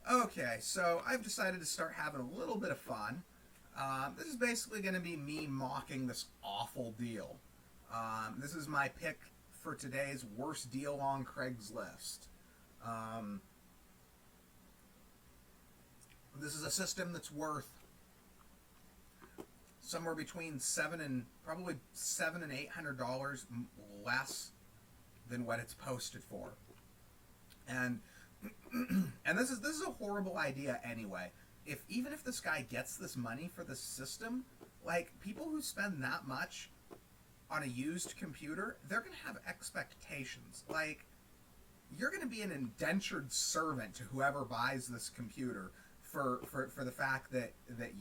Okay, so I've decided to start having a little bit of fun. This is basically going to be me mocking this awful deal. This is my pick for today's worst deal on Craigslist. Um, this is a system that's worth somewhere between probably $700 and $800 less than what it's posted for, and and this is a horrible idea anyway. Even if this guy gets this money for this system, like, people who spend that much on a used computer, they're gonna have expectations. Like, you're gonna be an indentured servant to whoever buys this computer for the fact that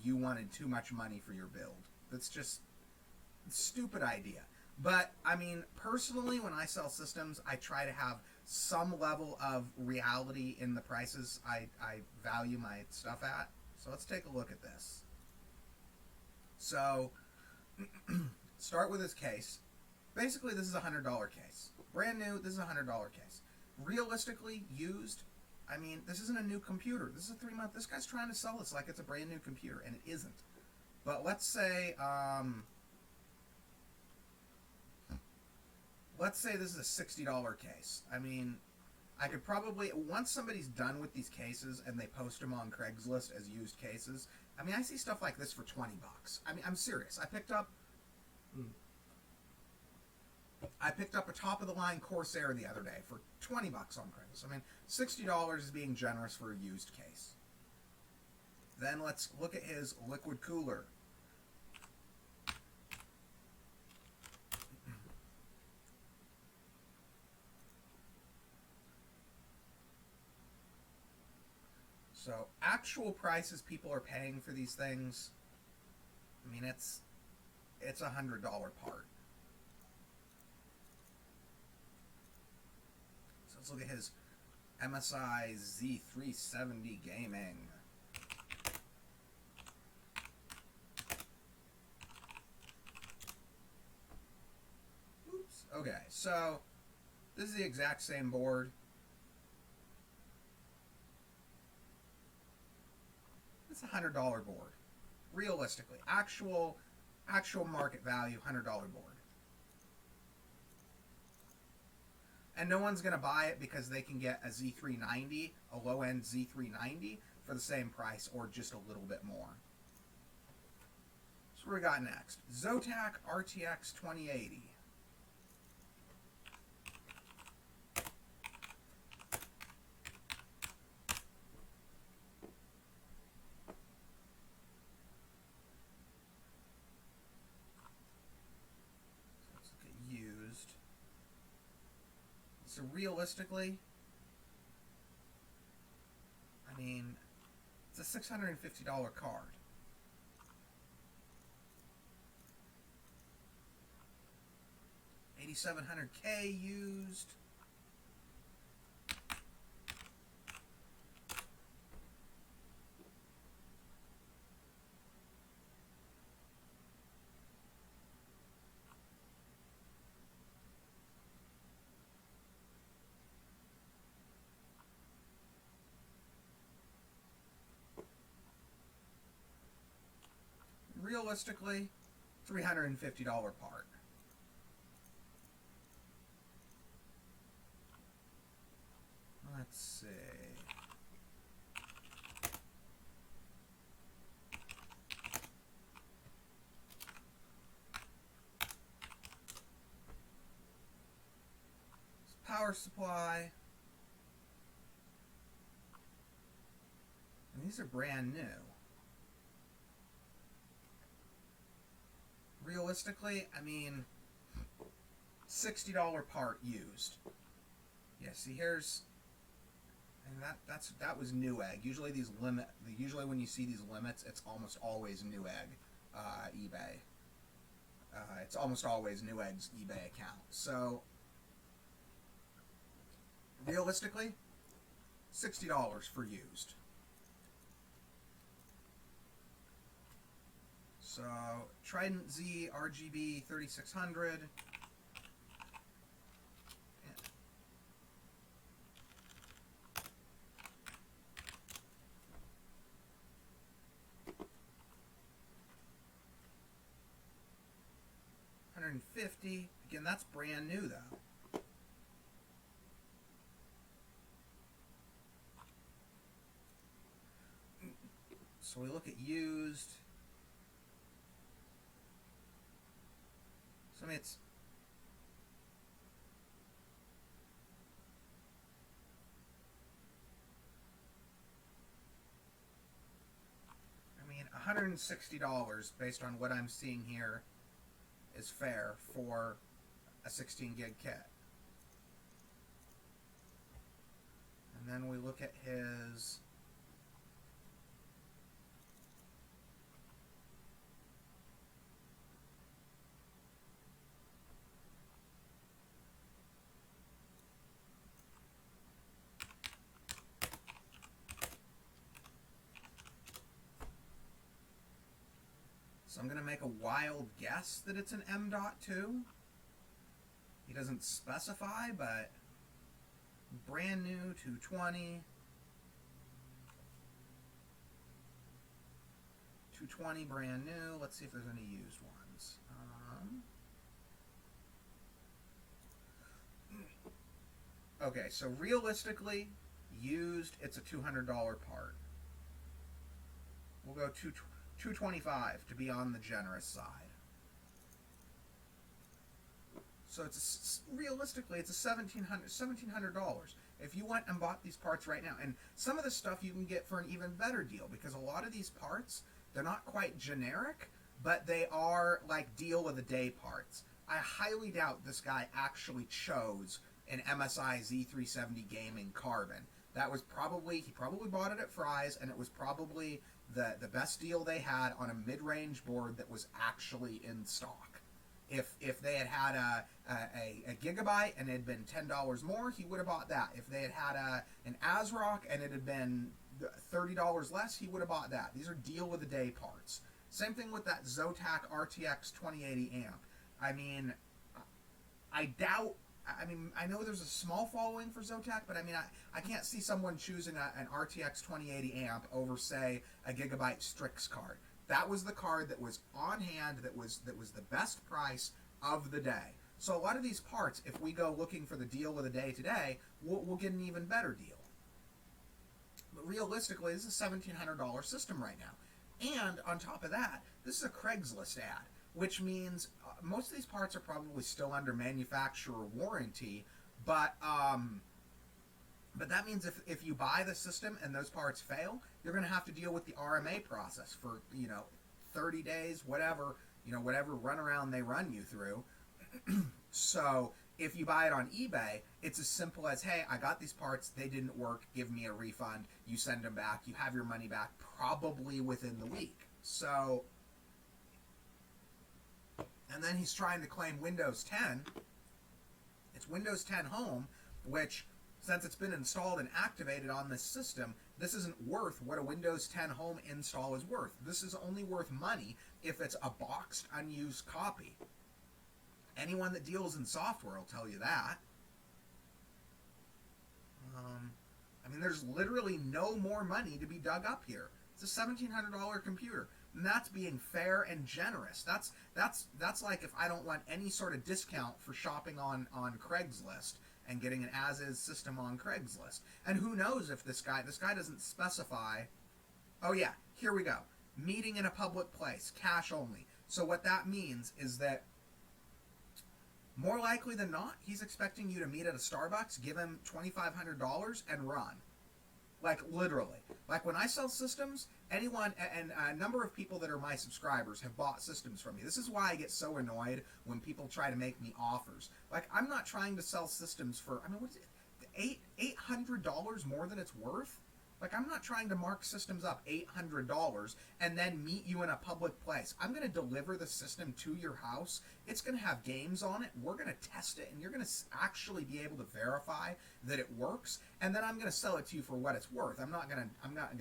you wanted too much money for your build. That's just a stupid idea. But I mean, personally, when I sell systems, I try to have some level of reality in the prices I value my stuff at. So let's take a look at this. So start with this case. Basically, this is a $100 case. Brand new, this is a $100 case. Realistically, used, I mean, this isn't a new computer. This is a 3-month. This guy's trying to sell this like it's a brand new computer, and it isn't. But let's say this is a $60 case. I mean, I could probably, once somebody's done with these cases and they post them on Craigslist as used cases, I mean, I see stuff like this for $20. I mean, I'm serious. I picked up a top-of-the-line Corsair the other day for $20 on Craigslist. I mean, $60 is being generous for a used case. Then let's look at his liquid cooler. So, actual prices people are paying for these things, I mean, it's a $100 part. So let's look at his MSI Z370 Gaming. Oops. Okay, so this is the exact same board. It's a $100 board. Realistically, actual market value, $100 board. And no one's going to buy it because they can get a Z390, a low-end Z390, for the same price or just a little bit more. So what we got next? Zotac RTX 2080. So realistically, I mean, it's a $650 card. $8,700K used. Realistically, $350 part. Let's see. Power supply. And these are brand new. Realistically, I mean, $60 part used. Yeah, see, here's, and that was Newegg. Usually when you see these limits, it's almost always Newegg, eBay. It's almost always Newegg's eBay account. So realistically, $60 for used. So, Trident Z RGB 3600. $150. Again, that's brand new though. So we look at used. So I mean, it's $160 based on what I'm seeing here is fair for a 16 gig kit. And then we look at his so I'm going to make a wild guess that it's an M.2. He doesn't specify, but brand new 220. 220 brand new. Let's see if there's any used ones. Okay, so realistically, used, it's a $200 part. We'll go $225 to be on the generous side. So realistically, it's a $1,700. If you went and bought these parts right now, and some of the stuff you can get for an even better deal, because a lot of these parts, they're not quite generic, but they are like deal of the day parts. I highly doubt this guy actually chose an MSI Z370 Gaming Carbon. That was probably, he probably bought it at Fry's, and it was probably the best deal they had on a mid-range board that was actually in stock. If they had had a Gigabyte and it had been $10 more, he would have bought that. If they had had an ASRock and it had been $30 less, he would have bought that. These are deal of the day parts. Same thing with that Zotac RTX 2080 amp. I mean, I doubt. I mean, I know there's a small following for Zotac, but I mean, I can't see someone choosing an RTX 2080 amp over, say, a Gigabyte Strix card. That was the card that was on hand, that was the best price of the day. So a lot of these parts, if we go looking for the deal of the day today, we'll get an even better deal. But realistically, this is a $1,700 system right now. And on top of that, this is a Craigslist ad, which means most of these parts are probably still under manufacturer warranty, but that means if you buy the system and those parts fail, you're going to have to deal with the RMA process for 30 days, whatever runaround they run you through. So if you buy it on eBay, it's as simple as, hey, I got these parts, they didn't work, give me a refund. You send them back, you have your money back probably within the week. So, and then he's trying to claim Windows 10. It's Windows 10 Home, which, since it's been installed and activated on this system, this isn't worth what a Windows 10 Home install is worth. This is only worth money if it's a boxed, unused copy. Anyone that deals in software will tell you that. I mean, there's literally no more money to be dug up here. It's a $1,700 computer, and that's being fair and generous. That's like if I don't want any sort of discount for shopping on Craigslist and getting an as-is system on Craigslist. And who knows if this guy doesn't specify. Oh yeah, here we go. Meeting in a public place, cash only. So what that means is that more likely than not, he's expecting you to meet at a Starbucks, give him $2,500, and run. Like, literally. Like, when I sell systems, anyone, and a number of people that are my subscribers have bought systems from me. This is why I get so annoyed when people try to make me offers. Like, I'm not trying to sell systems for, I mean, what is it? $800 more than it's worth? Like, I'm not trying to mark systems up $800 and then meet you in a public place. I'm going to deliver the system to your house. It's going to have games on it. We're going to test it, and you're going to actually be able to verify that it works. And then I'm going to sell it to you for what it's worth. I'm not going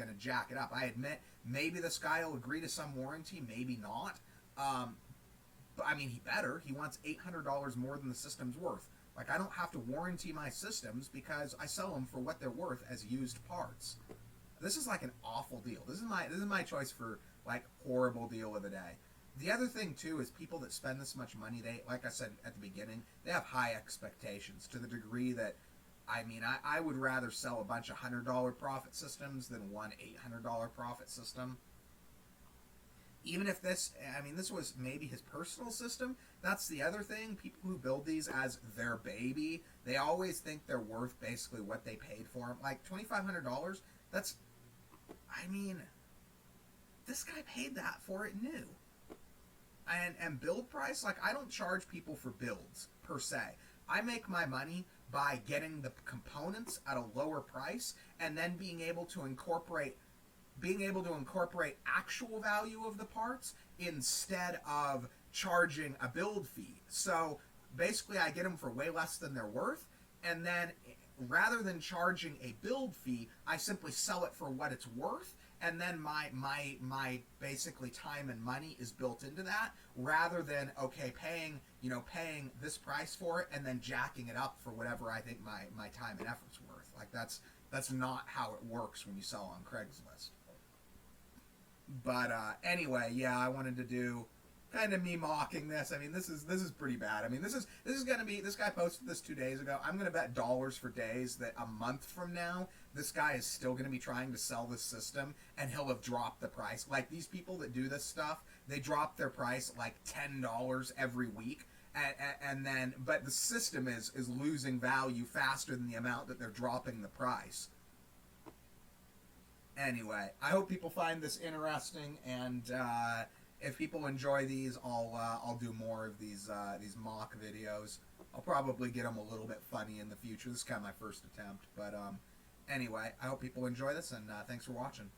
to jack it up. I admit, maybe this guy will agree to some warranty, maybe not. But I mean, he better. He wants $800 more than the system's worth. Like, I don't have to warranty my systems because I sell them for what they're worth as used parts. This is like an awful deal. This is my choice for, like, horrible deal of the day. The other thing too is people that spend this much money, they, like I said at the beginning, they have high expectations to the degree that, I mean, I would rather sell a bunch of $100 profit systems than one $800 profit system. Even if this, I mean, this was maybe his personal system. That's the other thing. People who build these as their baby, they always think they're worth basically what they paid for them. Like $2,500, that's, I mean, this guy paid that for it new. And build price, like, I don't charge people for builds per se. I make my money by getting the components at a lower price and then being able to incorporate actual value of the parts instead of charging a build fee. So basically I get them for way less than they're worth, and then rather than charging a build fee, I simply sell it for what it's worth, and then my basically time and money is built into that, rather than paying this price for it and then jacking it up for whatever I think my time and effort's worth. Like that's not how it works when you sell on Craigslist. But anyway, yeah, I wanted to do kind of me mocking this. I mean, this is pretty bad. I mean, this is gonna be, this guy posted this 2 days ago. I'm gonna bet dollars for days that a month from now, this guy is still gonna be trying to sell this system, and he'll have dropped the price. Like, these people that do this stuff, they drop their price like $10 every week. And then, but the system is losing value faster than the amount that they're dropping the price. Anyway, I hope people find this interesting, and if people enjoy these, I'll do more of these mock videos. I'll probably get them a little bit funny in the future. This is kind of my first attempt, but anyway, I hope people enjoy this, and thanks for watching.